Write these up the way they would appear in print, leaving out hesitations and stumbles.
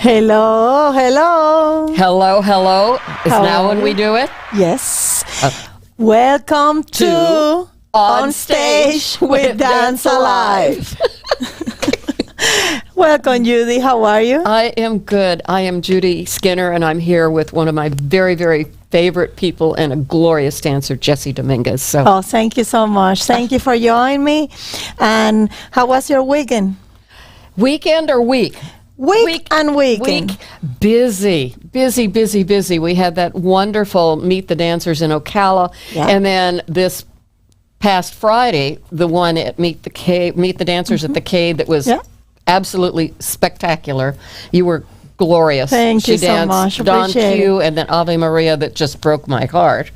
Hello, hello. Hello, hello. Is now when we do it? Yes. Welcome to On Stage with Dance Alive. Welcome, Judy. How are you? I am good. I am Judy Skinner, and I'm here with one of my very, very favorite people and a glorious dancer, Jessie Dominguez. Oh, thank you so much. Thank you for joining me. And how was your weekend? Weekend or week? Week and weekend. Busy. We had that wonderful Meet the Dancers in Ocala, and then this past Friday, the one at Meet the Dancers at the Cade that was absolutely spectacular. You were glorious. Thank you so much. Don Q and then Ave Maria that just broke my heart.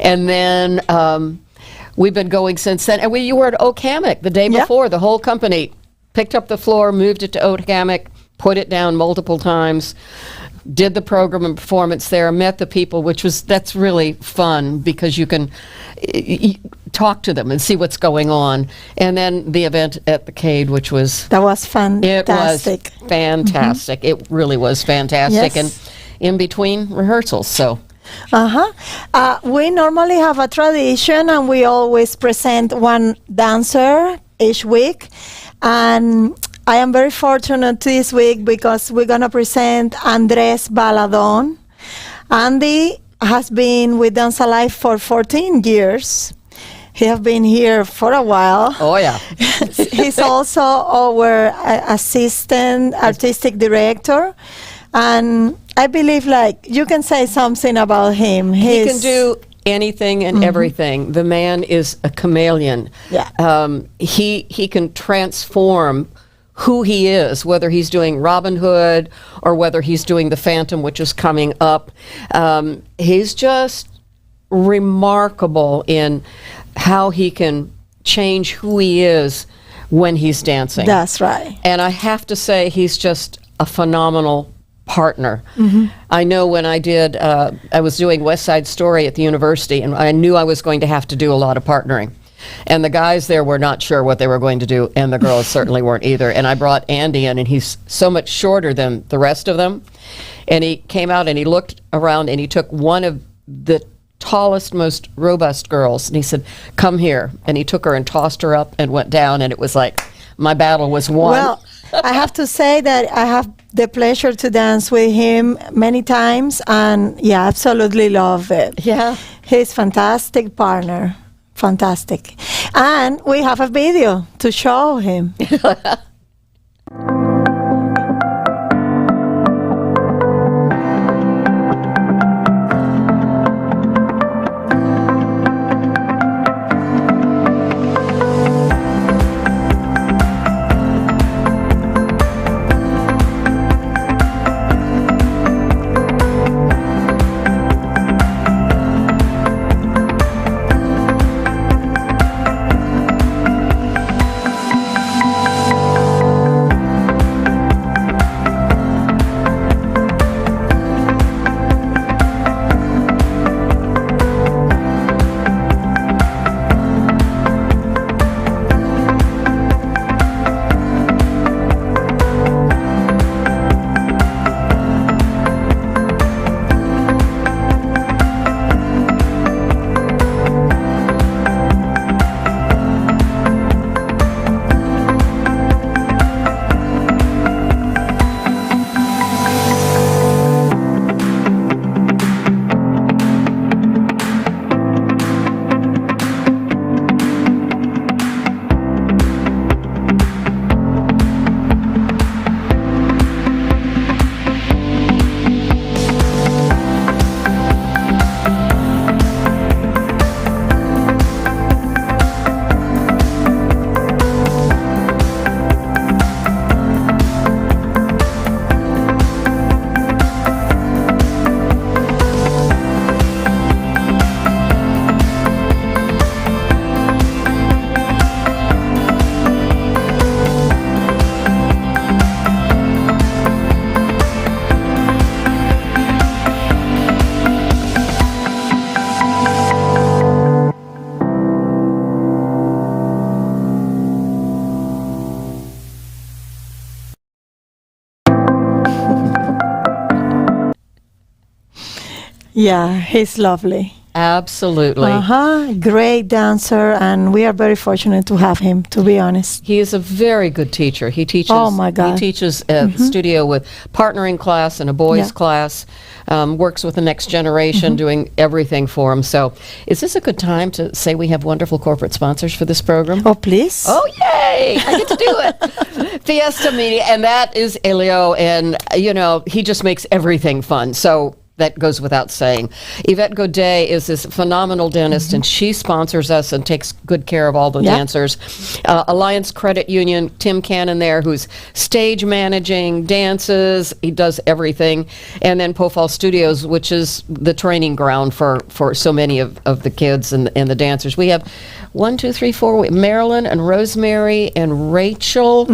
And then we've been going since then. And you were at Oak Hammock the day before. The whole company picked up the floor, moved it to Oak Hammock, put it down multiple times, did the program and performance there, met the people, that's really fun because you can talk to them and see what's going on. And then the event at the Cade, that was fantastic. It was fantastic. It really was fantastic. And in between rehearsals, we normally have a tradition, and we always present one dancer each week. And I am very fortunate this week because we're going to present Andres Baladon. Andy has been with Dance Alive for 14 years. He has been here for a while. Oh, yeah. He's also our assistant artistic director. And I believe, you can say something about him. He can do anything and everything. The man is a chameleon. Yeah. He can transform who he is, whether he's doing Robin Hood or whether he's doing the Phantom, which is coming up. He's just remarkable in how he can change who he is when he's dancing. That's right. And I have to say, he's just a phenomenal partner. I know when I was doing West Side Story at the university, and I knew I was going to have to do a lot of partnering. And the guys there were not sure what they were going to do, and the girls certainly weren't either. And I brought Andy in, and he's so much shorter than the rest of them. And he came out, and he looked around, and he took one of the tallest, most robust girls, and he said, "Come here." And he took her and tossed her up and went down, and it was like my battle was won. Well, I have to say that I have the pleasure to dance with him many times, and absolutely love it. Yeah. He's fantastic partner. Fantastic. And we have a video to show him. Yeah, he's lovely. Absolutely. Great dancer, and we are very fortunate to have him, to be honest. He is a very good teacher. He teaches. Oh my God. He teaches at the studio with partnering class and a boys Yeah. class. Works with the next generation, doing everything for them. So, is this a good time to say we have wonderful corporate sponsors for this program? Oh, please. Oh, yay! I get to do it. Fiesta Media, and that is Elio, and he just makes everything fun. So that goes without saying. Yvette Godet is this phenomenal dentist, and she sponsors us and takes good care of all the dancers. Alliance Credit Union, Tim Cannon there, who's stage managing, dances, he does everything. And then Pofall Studios, which is the training ground for so many of the kids and the dancers. We have 1, 2, 3, 4, Marilyn and Rosemary and Rachel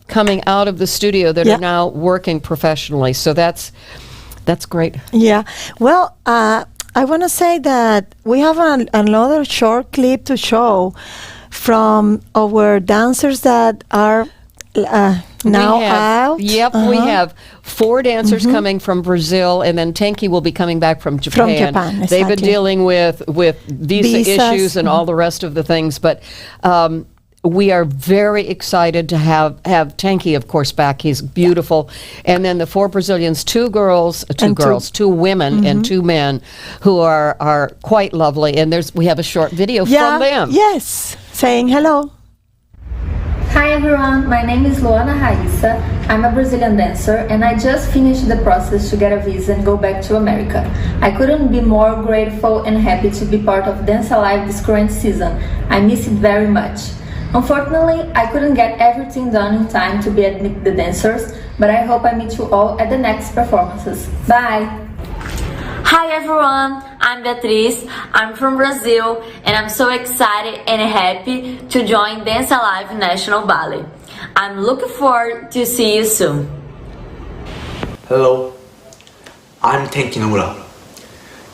coming out of the studio that are now working professionally. So that's great. Yeah. Well, I want to say that we have another short clip to show from our dancers that are now out. Yep, we have 4 dancers coming from Brazil, and then Tenki will be coming back from Japan. From Japan, exactly. They've been dealing with visa Visas. issues and all the rest of the things, but we are very excited to have Tenki, of course, back. He's beautiful. And then the 4 Brazilians, 2 women and 2 men who are quite lovely. And we have a short video from them. Yes, saying hello. Hi everyone, my name is Luana Raissa. I'm a Brazilian dancer and I just finished the process to get a visa and go back to America. I couldn't be more grateful and happy to be part of Dance Alive this current season. I miss it very much. Unfortunately, I couldn't get everything done in time to be admitted the dancers, but I hope I meet you all at the next performances. Bye! Hi everyone, I'm Beatriz, I'm from Brazil, and I'm so excited and happy to join Dance Alive National Ballet. I'm looking forward to see you soon. Hello, I'm Tenki Nomura.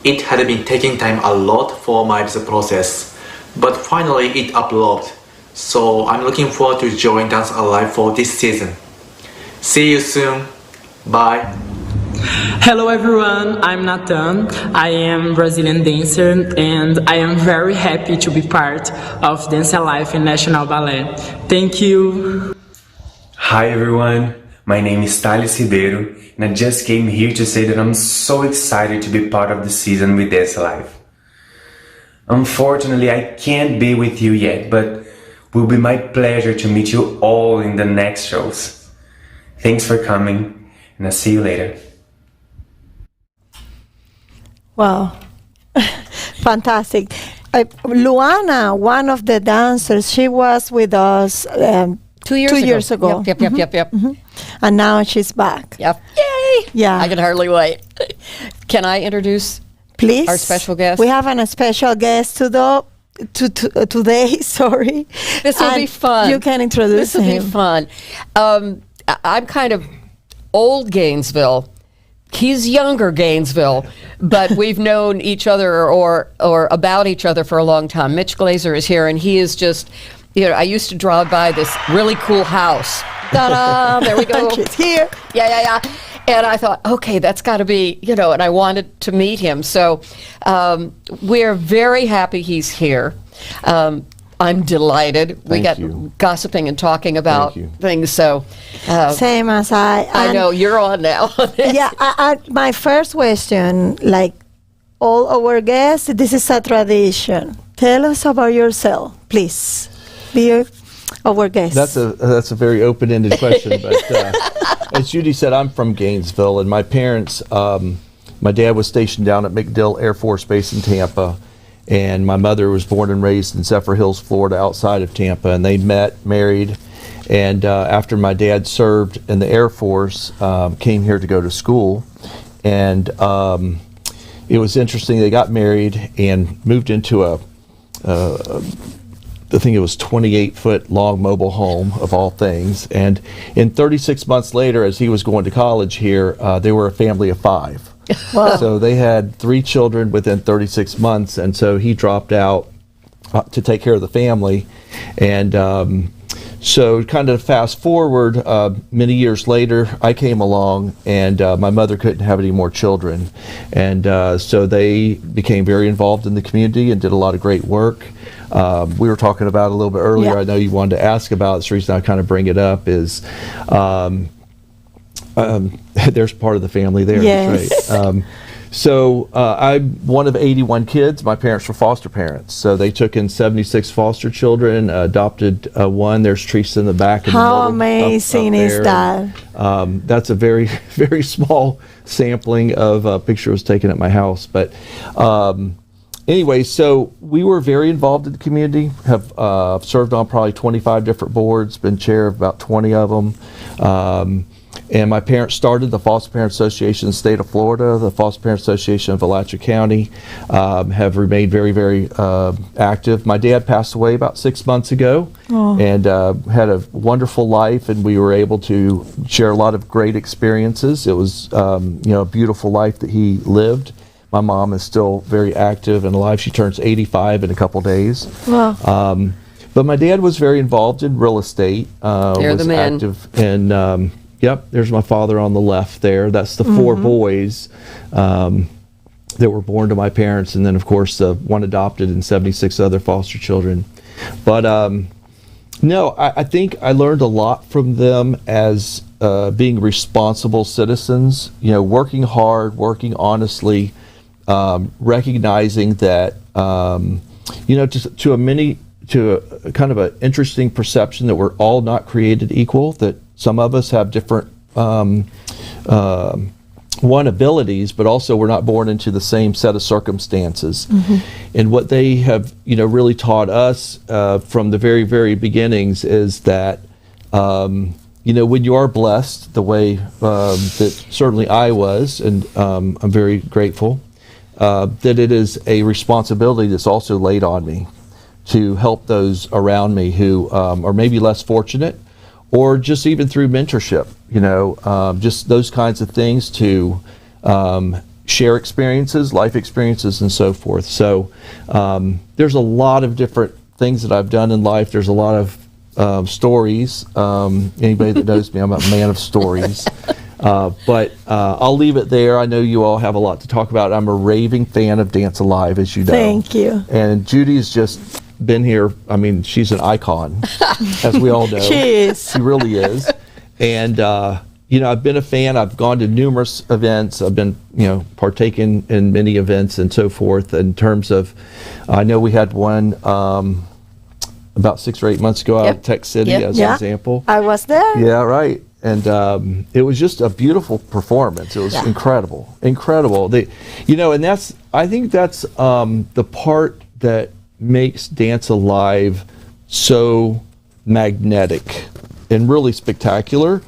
It had been taking time a lot for my visa process, but finally it uploaded. So I'm looking forward to join Dance Alive for this season. See you soon. Bye. Hello everyone, I'm Nathan. I am Brazilian dancer and I am very happy to be part of Dance Alive in National Ballet. Thank you. Hi everyone, my name is Thales Ribeiro and I just came here to say that I'm so excited to be part of the season with Dance Alive. Unfortunately, I can't be with you yet, but it will be my pleasure to meet you all in the next shows. Thanks for coming, and I'll see you later. Wow. Fantastic. Luana, one of the dancers, she was with us 2 years ago. Yep. And now she's back. Yep. Yay! Yeah. I can hardly wait. Can I introduce Please. our special guest? We have a special guest today, sorry. This will be fun. You can introduce him. This will be fun. I'm kind of old Gainesville. He's younger Gainesville, but we've known each other or about each other for a long time. Mitch Glaeser is here, and he is just, I used to drive by this really cool house. Ta-da! There we go. She's here. Yeah. And I thought, okay, that's got to be, and I wanted to meet him. So we're very happy he's here. I'm delighted. We got gossiping and talking about things. So same as I. I know you're on now. Yeah. My first question, like all our guests, this is a tradition. Tell us about yourself, please. Be our guest. That's a very open-ended question, but as Judy said, I'm from Gainesville, and my parents, my dad was stationed down at MacDill Air Force Base in Tampa, and my mother was born and raised in Zephyr Hills, Florida, outside of Tampa, and they met, married, and after my dad served in the Air Force, came here to go to school, and it was interesting. They got married and moved into I think it was 28-foot long mobile home of all things. And in 36 months later, as he was going to college here, they were a family of 5. Wow. So they had 3 children within 36 months. And so he dropped out to take care of the family. And So kind of fast forward, many years later, I came along, and my mother couldn't have any more children. And so they became very involved in the community and did a lot of great work. We were talking about it a little bit earlier. Yeah. I know you wanted to ask about it. It's the reason I kind of bring it up is there's part of the family there. Yes. That's right. So I'm one of 81 kids. My parents were foster parents. So they took in 76 foster children, adopted one. There's Teresa in the back. How amazing is that? That's a very, very small sampling of a picture was taken at my house. But anyway, so we were very involved in the community, have served on probably 25 different boards, been chair of about 20 of them. And my parents started the Foster Parent Association in the state of Florida, the Foster Parent Association of Alachua County, have remained very, very active. My dad passed away about 6 months ago and had a wonderful life, and we were able to share a lot of great experiences. It was a beautiful life that he lived. My mom is still very active and alive. She turns 85 in a couple days. Wow. But my dad was very involved in real estate. They're the men. Active in yep, there's my father on the left there. That's the four boys that were born to my parents, and then, of course, one adopted and 76 other foster children. But no, I think I learned a lot from them as being responsible citizens, working hard, working honestly, recognizing that, to a kind of an interesting perception that we're all not created equal, that some of us have different abilities, but also we're not born into the same set of circumstances. And what they have, really taught us from the very, very beginnings is that, when you are blessed the way that certainly I was, and I'm very grateful, that it is a responsibility that's also laid on me to help those around me who are maybe less fortunate, or just even through mentorship, just those kinds of things, to share experiences, life experiences, and so forth. So there's a lot of different things that I've done in life. There's a lot of stories. Anybody that knows me, I'm a man of stories. But I'll leave it there. I know you all have a lot to talk about. I'm a raving fan of Dance Alive, as you know. Thank you. And Judy's just been here. I mean, she's an icon, as we all know. She is. She really is. And, I've been a fan. I've gone to numerous events. I've been, partaking in many events and so forth. In terms of, I know we had one about 6 or 8 months ago out of Tech City as an example. I was there. Yeah, right. And it was just a beautiful performance. It was incredible. And I think that's the part that makes Dance Alive so magnetic and really spectacular,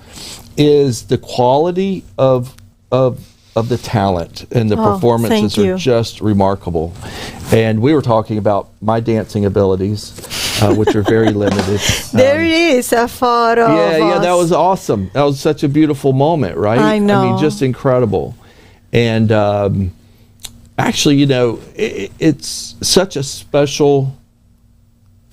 is the quality of the talent, and the performances are just remarkable. And we were talking about my dancing abilities, which are very limited. There is a photo. Yeah, that was awesome. That was such a beautiful moment, right? I know. I mean, just incredible. And actually, it's such a special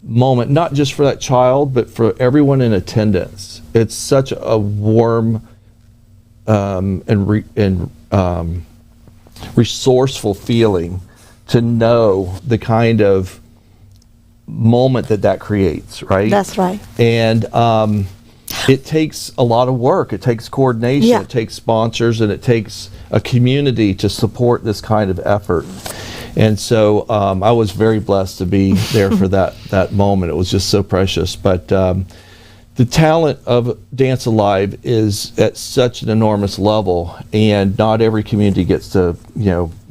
moment, not just for that child, but for everyone in attendance. It's such a warm and resourceful feeling to know the kind of moment that creates, right? That's right. And it takes a lot of work. It takes coordination. It takes sponsors, and it takes a community to support this kind of effort. And so I was very blessed to be there for that moment. It was just so precious. But the talent of Dance Alive is at such an enormous level, and not every community gets to,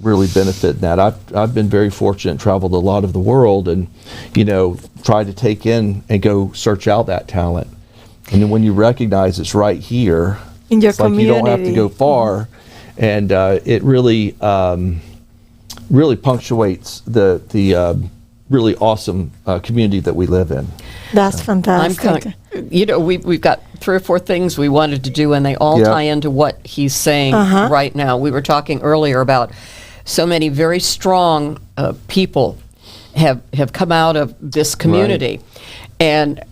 really benefit in that. I've been very fortunate, traveled a lot of the world, and, tried to take in and go search out that talent. And then when you recognize it's right here, in your it's community, like you don't have to go far, and it really, really punctuates the really awesome community that we live in. That's fantastic. We've got 3 or 4 things we wanted to do, and they all tie into what he's saying right now. We were talking earlier about so many very strong people have come out of this community. Right. And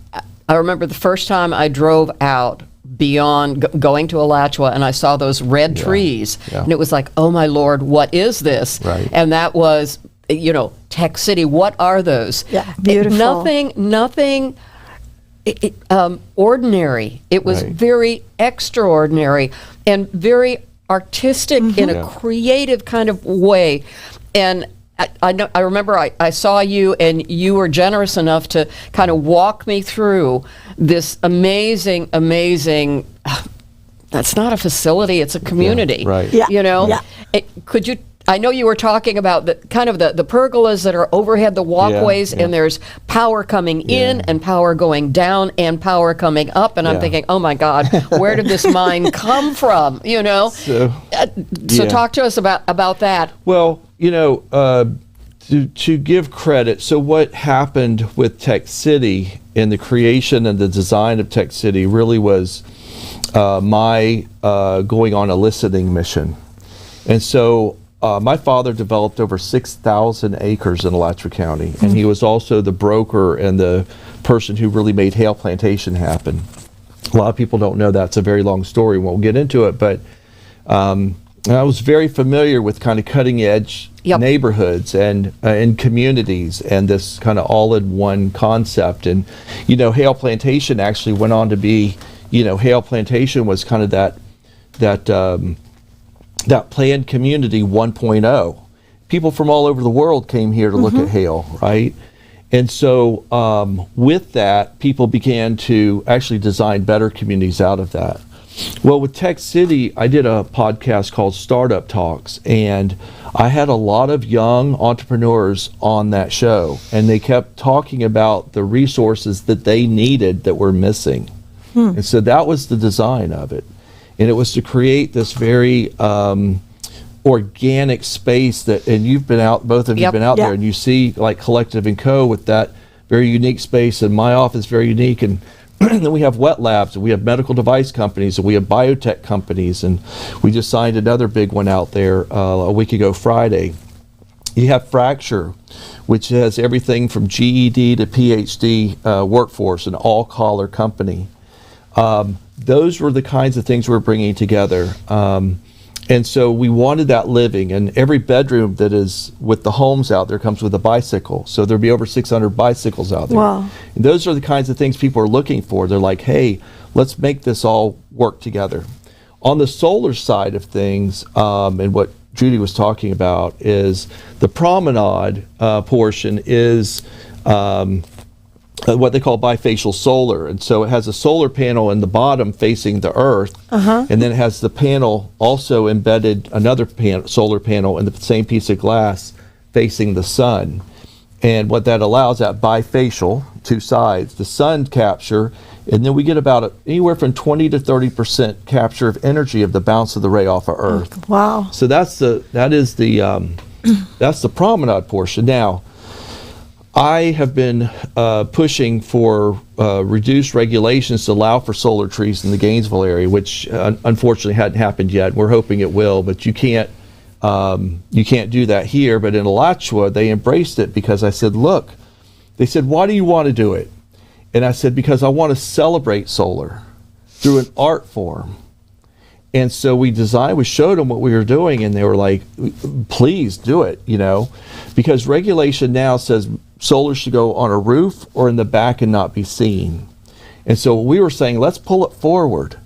I remember the first time I drove out beyond going to Alachua, and I saw those red trees, and it was like, oh my Lord, what is this? Right. And that was, Tech City. What are those? Yeah, beautiful. Nothing ordinary. It was very extraordinary and very artistic in a creative kind of way. And I remember I saw you, and you were generous enough to kind of walk me through this amazing, that's not a facility, it's a community. right. Yeah. Could you, I know you were talking about the kind of the pergolas that are overhead the walkways, and there's power coming in and power going down and power coming up, and I'm thinking, oh my God, where did this mind come from? So talk to us about that. Well, to give credit, so what happened with Tech City and the creation and the design of Tech City really was my going on a listening mission. And so my father developed over 6,000 acres in Alachua County, and he was also the broker and the person who really made Hale Plantation happen. A lot of people don't know that. It's a very long story. Won't get into it, but I was very familiar with kind of cutting edge neighborhoods and communities and this kind of all-in-one concept. And Hale Plantation actually went on to be, Hale Plantation was kind of that planned community 1.0. People from all over the world came here to look at Hale, right? And so with that, people began to actually design better communities out of that. Well, with Tech City, I did a podcast called Startup Talks, and I had a lot of young entrepreneurs on that show, and they kept talking about the resources that they needed that were missing. And so that was the design of it. And it was to create this very organic space that, and you've been out, both of you have been out there, and you see like Collective & Co. with that very unique space, and my office very unique, and then we have wet labs, and we have medical device companies, and we have biotech companies, and we just signed another big one out there a week ago Friday. You have Fracture, which has everything from GED to PhD workforce, an all-collar company. Those were the kinds of things we're bringing together. And so we wanted that living, and every bedroom that is with the homes out there comes with a bicycle. So there'll be over 600 bicycles out there. Wow. And those are the kinds of things people are looking for. They're like, hey, let's make this all work together. On the solar side of things, and what Judy was talking about, is the promenade portion is what they call bifacial solar. And so it has a solar panel in the bottom facing the earth, and then it has the panel also embedded, another solar panel in the same piece of glass facing the sun. And what that allows, that bifacial, two sides, the sun capture, and then we get about anywhere from 20 to 30% capture of energy of the bounce of the ray off of earth. Wow. So that's the promenade portion. Now, I have been pushing for reduced regulations to allow for solar trees in the Gainesville area, which unfortunately hadn't happened yet. We're hoping it will, but you can't do that here. But in Alachua, they embraced it because I said, look, they said, why do you want to do it? And I said, because I want to celebrate solar through an art form. And so we showed them what we were doing, and they were like, please do it, because regulation now says solar should go on a roof or in the back and not be seen. And so we were saying, let's pull it forward.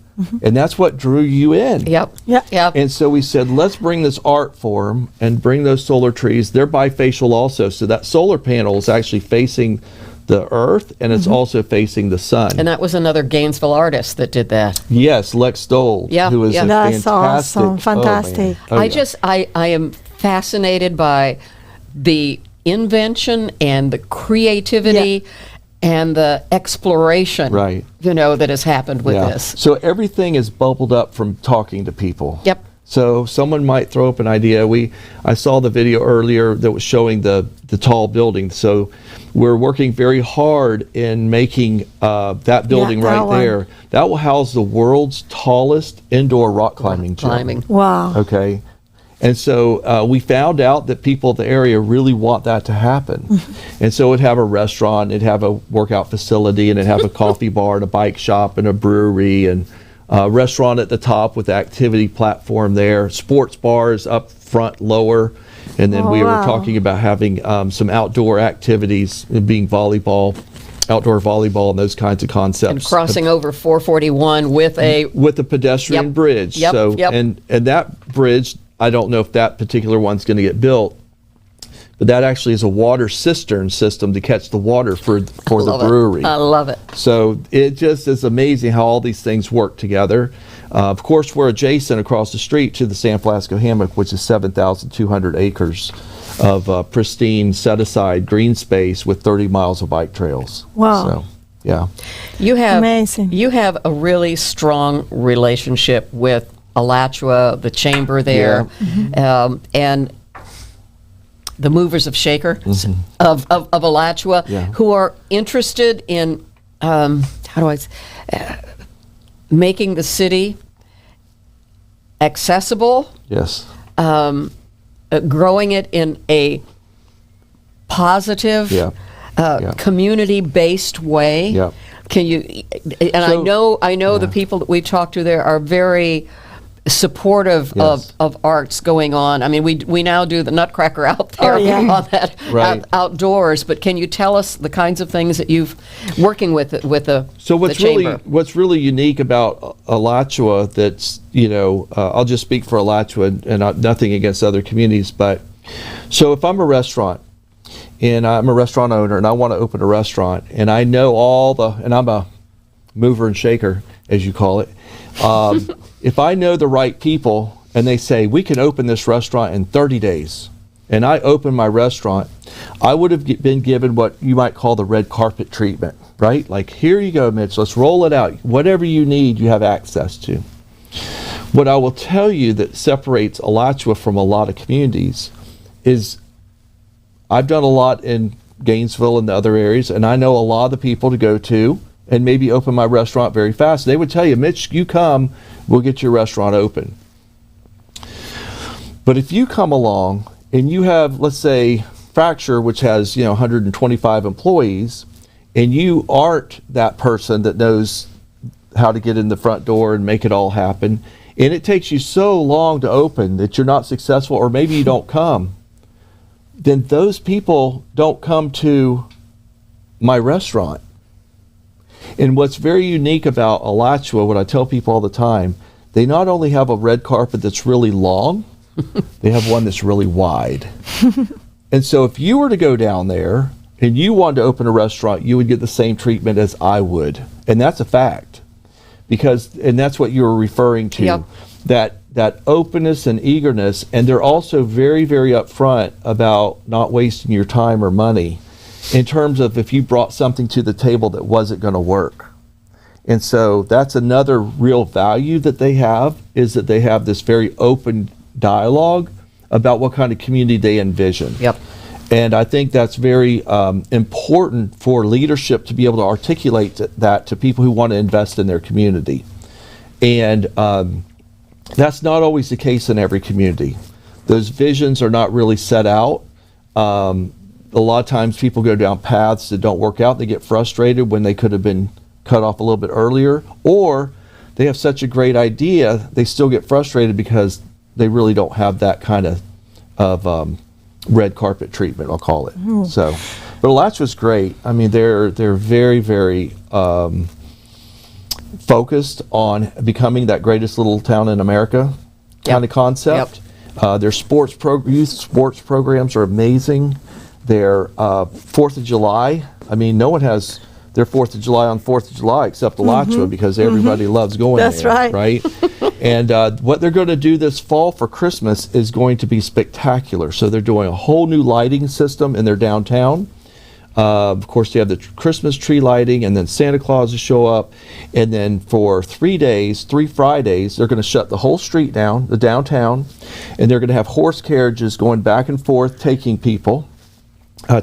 And that's what drew you in. Yep. And so we said, let's bring this art form and bring those solar trees. They're bifacial also. So that solar panel is actually facing the earth, and it's also facing the sun. And that was another Gainesville artist that did that. Yes, Lex Stoll, who is a That's fantastic. awesome. Fantastic. I am fascinated by the invention and the creativity and the exploration, that has happened with this. So everything is bubbled up from talking to people. Yep. So someone might throw up an idea. I saw the video earlier that was showing the tall building. So we're working very hard in making that building there. That will house the world's tallest indoor rock climbing gym. Wow. Okay. And so we found out that people in the area really want that to happen. And so it'd have a restaurant, it'd have a workout facility, and it'd have a coffee bar and a bike shop and a brewery and a restaurant at the top with the activity platform there, sports bars up front lower. And then we were talking about having some outdoor activities, being outdoor volleyball and those kinds of concepts. And crossing over 441 with the pedestrian bridge. And that bridge, I don't know if that particular one's going to get built, but that actually is a water cistern system to catch the water for the brewery. I love it. So it just is amazing how all these things work together. Of course, we're adjacent across the street to the San Francisco Hammock, which is 7,200 acres of pristine, set-aside green space with 30 miles of bike trails. Wow. So, yeah. Amazing. You have a really strong relationship with Alachua, the chamber there, and the movers of Shaker of Alachua, who are interested in making the city accessible. Yes. Growing it in a positive, community-based way. Yeah. Can you? And I know the people that we talked to there are very supportive of arts going on. I mean, we now do the Nutcracker out there on that outdoors. But can you tell us the kinds of things that you've working with the chamber? What's really unique about Alachua that's I'll just speak for Alachua and nothing against other communities, but so if I'm a restaurant and I'm a restaurant owner and I want to open a restaurant and I know and I'm a mover and shaker, as you call it. If I know the right people and they say, we can open this restaurant in 30 days, and I open my restaurant, I would have been given what you might call the red carpet treatment, right? Like, here you go, Mitch, let's roll it out. Whatever you need, you have access to. What I will tell you that separates Alachua from a lot of communities is I've done a lot in Gainesville and the other areas, and I know a lot of the people to go to and maybe open my restaurant very fast. They would tell you, Mitch, you come, we'll get your restaurant open. But if you come along and you have, let's say, Fracture, which has 125 employees, and you aren't that person that knows how to get in the front door and make it all happen, and it takes you so long to open that you're not successful, or maybe you don't come, then those people don't come to my restaurant. And what's very unique about Alachua, what I tell people all the time, they not only have a red carpet that's really long, they have one that's really wide. And so if you were to go down there and you wanted to open a restaurant, you would get the same treatment as I would. And that's a fact. And that's what you were referring to, that openness and eagerness. And they're also very, very upfront about not wasting your time or money in terms of if you brought something to the table that wasn't going to work. And so that's another real value that they have, is that they have this very open dialogue about what kind of community they envision. And I think that's very important for leadership to be able to articulate that to people who want to invest in their community. And that's not always the case in every community. Those visions are not really set out. A lot of times people go down paths that don't work out. They get frustrated when they could have been cut off a little bit earlier, or they have such a great idea, they still get frustrated because they really don't have that kind of red carpet treatment, I'll call it. So, but Alachua's great. I mean, they're very, very focused on becoming that greatest little town in America kind of concept. Their youth sports programs are amazing. Their 4th of July, I mean, no one has their 4th of July on 4th of July except Alachua, because everybody loves going there. That's right. And what they're going to do this fall for Christmas is going to be spectacular. So they're doing a whole new lighting system in their downtown. Of course, they have the Christmas tree lighting, and then Santa Claus will show up. And then for 3 days, 3 Fridays, they're going to shut the whole street down, the downtown, and they're going to have horse carriages going back and forth, taking people.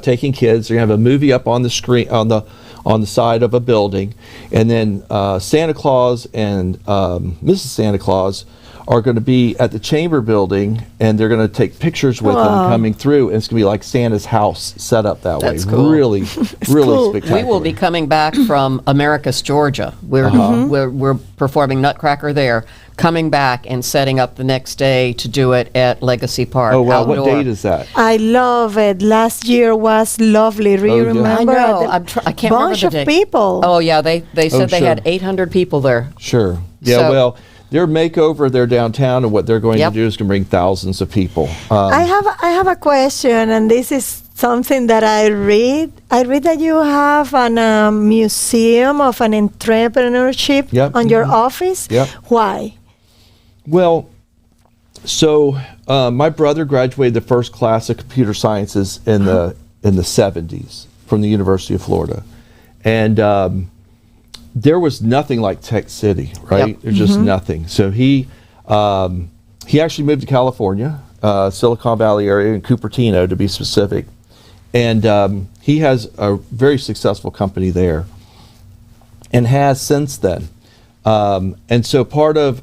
Taking kids. They're going to have a movie up on the screen on the side of a building, and then Santa Claus and Mrs. Santa Claus are going to be at the Chamber Building, and they're going to take pictures with them coming through, and it's going to be like Santa's house set up that That's way. cool. Really, really spectacular. We will be coming back from Americus, Georgia. We're performing Nutcracker there, coming back and setting up the next day to do it at Legacy Park. Oh, wow. outdoor. What date is that? I love it. Last year was lovely. Do you yeah. remember? I know. I can't remember bunch the of date. people. Oh, yeah. They said they sure. had 800 people there. Sure. Yeah, So- well, their makeover, their downtown, and what they're going Yep. to do is going to bring thousands of people. I have a question, and this is something that I read. I read that you have a museum of an entrepreneurship Yep. on your office. Yep. Why? Well, so my brother graduated the first class of computer sciences in the 70s from the University of Florida, and there was nothing like Tech City, right? Yep. There's just nothing. So he actually moved to California, Silicon Valley area, in Cupertino to be specific, and he has a very successful company there, and has since then. And so part of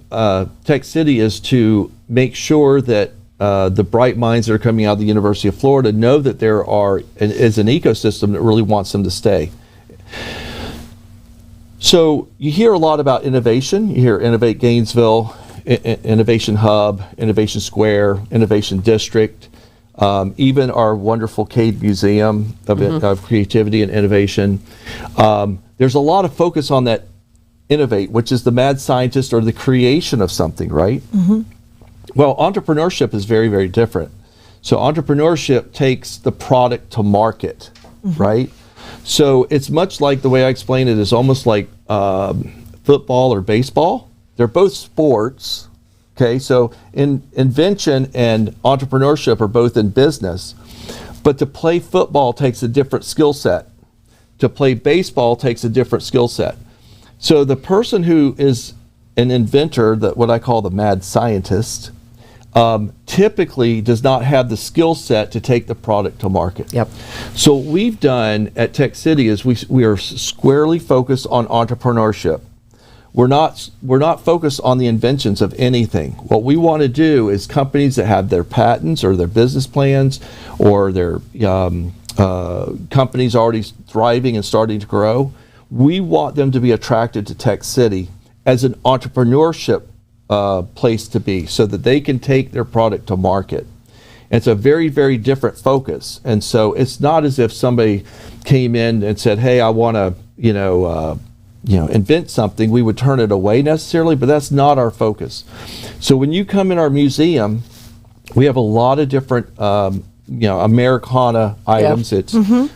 Tech City is to make sure that the bright minds that are coming out of the University of Florida know that there is an ecosystem that really wants them to stay. So you hear a lot about innovation. You hear Innovate Gainesville, Innovation Hub, Innovation Square, Innovation District, even our wonderful Cade Museum of Creativity and Innovation. There's a lot of focus on that innovate, which is the mad scientist or the creation of something, right? Well, entrepreneurship is very, very different. So entrepreneurship takes the product to market, right? So it's much like the way I explain it is almost like football or baseball. They're both sports, okay? So invention and entrepreneurship are both in business, but to play football takes a different skill set. To play baseball takes a different skill set. So the person who is an inventor, that what I call the mad scientist, typically does not have the skill set to take the product to market. Yep. So what we've done at Tech City is we are squarely focused on entrepreneurship. We're not focused on the inventions of anything. What we want to do is companies that have their patents or their business plans or their companies already thriving and starting to grow. We want them to be attracted to Tech City as an entrepreneurship place to be so that they can take their product to market. And it's a very, very different focus. And so it's not as if somebody came in and said, hey, I want to, invent something. We would turn it away necessarily, but that's not our focus. So when you come in our museum, we have a lot of different Americana items. It's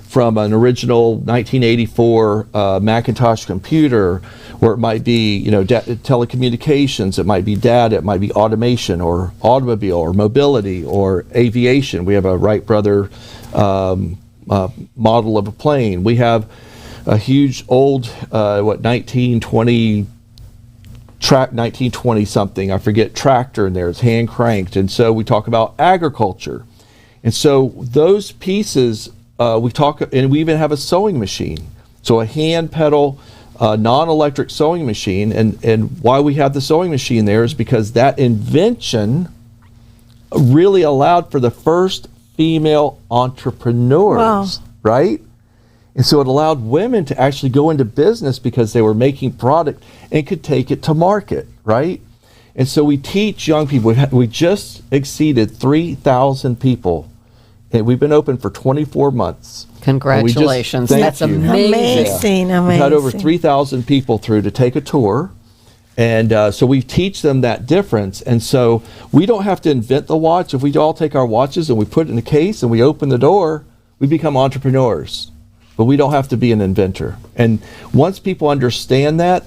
from an original 1984 Macintosh computer, or it might be telecommunications, it might be data, it might be automation or automobile or mobility or aviation. We have a Wright brother model of a plane. We have a huge old 1920 something, I forget, tractor in there. It's hand cranked. And so we talk about agriculture. And so those pieces, we talk, and we even have a sewing machine. So a hand pedal, non-electric sewing machine. And why we have the sewing machine there is because that invention really allowed for the first female entrepreneurs, right? And so it allowed women to actually go into business because they were making product and could take it to market, right? And so we teach young people. We just exceeded 3,000 people. And we've been open for 24 months. Congratulations. Thank That's you. amazing. We've had over 3,000 people through to take a tour. And so we teach them that difference. And so we don't have to invent the watch. If we all take our watches and we put it in a case and we open the door, we become entrepreneurs. But we don't have to be an inventor. And once people understand that,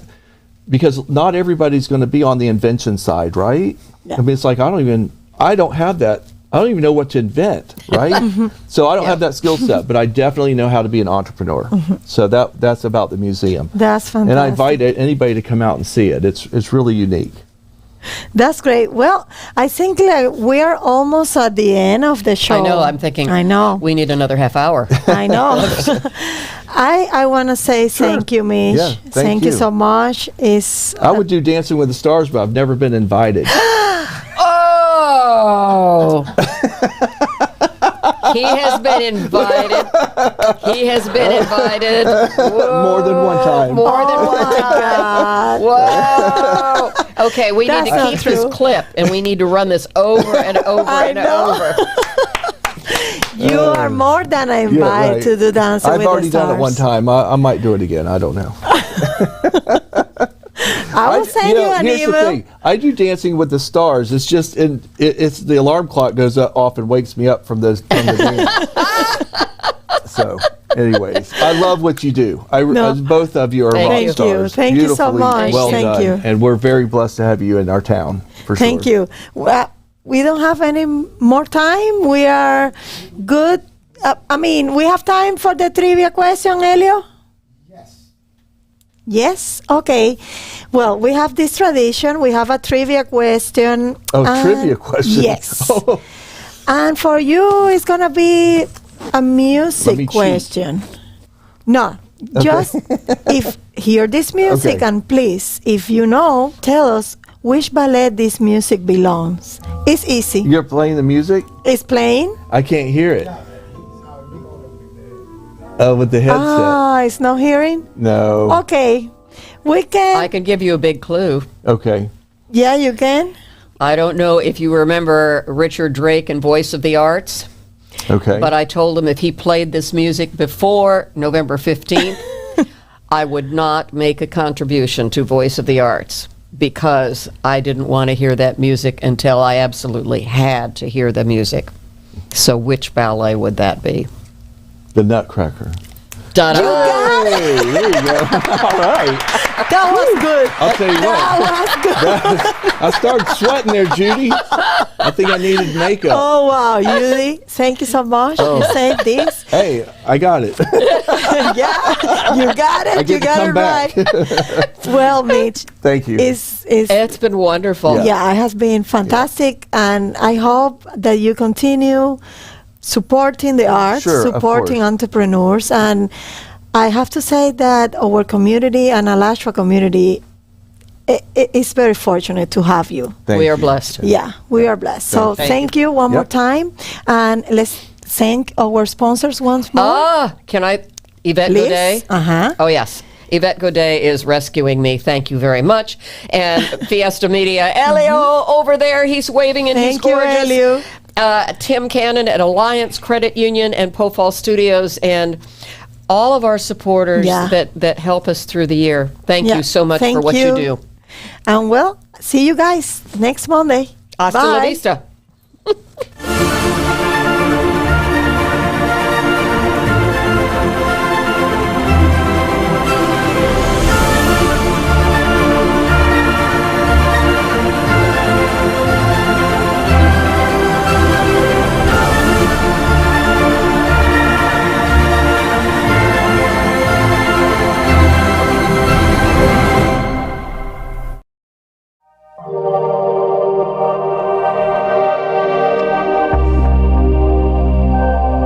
because not everybody's going to be on the invention side, right? Yeah. I mean, it's like, I don't have that. I don't even know what to invent, right? So I don't have that skill set, but I definitely know how to be an entrepreneur. So that's about the museum. That's fantastic. And I invite anybody to come out and see it. It's really unique. That's great. Well, I think we're almost at the end of the show. I know. I'm thinking. I know. We need another half hour. I know. I want to say thank you, Mitch. Yeah, thank you you so much. I would do Dancing with the Stars, but I've never been invited. Wow. He has been invited. He has been invited. Whoa. More than one time. More than one time. Whoa. Okay, we need to That's keep not this true. clip, and we need to run this over and over I and know. over. You are more than invited right. to do Dancing I've with already the Stars. done it one time. I might do it again. I don't know. I will send you an here's the email. thing. I do Dancing with the Stars. It's just it's the alarm clock goes off and wakes me up from the dance. So, anyways, I love what you do. Both of you are Thank rock you. stars. Thank you so Beautifully much. Well Thank done. you. And we're very blessed to have you in our town. For Thank sure. you. Well, we don't have any more time. We are good. We have time for the trivia question, Elio? Yes? Okay. Well, we have this tradition. We have a trivia question. Oh, and- trivia question. Yes. Oh. And for you, it's going to be a music cheat. question. No, just hear this music Okay. and please, if you know, tell us which ballet this music belongs. It's easy. You're playing the music? It's playing. I can't hear it. Oh, with the headset. Ah, it's not hearing? No. Okay. We can. I can give you a big clue. Okay. Yeah, you can. I don't know if you remember Richard Drake and Voice of the Arts, Okay. but I told him if he played this music before November 15th, I would not make a contribution to Voice of the Arts because I didn't want to hear that music until I absolutely had to hear the music. So which ballet would that be? The Nutcracker. Da-da. Hey, there you go. All right. That was good. I'll tell you what. That was good. I started sweating there, Judy. I think I needed makeup. Oh, wow. Judy, thank you so much. You saved this. Hey, I got it. Yeah, you got it. I get You to got come it back. right. Well, Mitch, Thank you. It's been wonderful. yeah, it has been fantastic, and I hope that you continue supporting the arts, Sure, of supporting course. entrepreneurs, and I have to say that our community and Alashua community is very fortunate to have you. Thank We are you. blessed. Yeah, we are blessed. So Thank thank you one more Yep. time, and let's thank our sponsors once more. Can I? Yvette Please. Godet? Uh-huh. Oh, yes. Yvette Godet is rescuing me. Thank you very much. And Fiesta Media. Elio over there, he's waving and he's Thank you, gorgeous. Elio. Tim Cannon at Alliance Credit Union and Pofall Studios and all of our supporters Yeah. that help us through the year. Thank Yeah, you so much for thank what you you. do. And well, see you guys next Monday. Hasta la Bye. vista.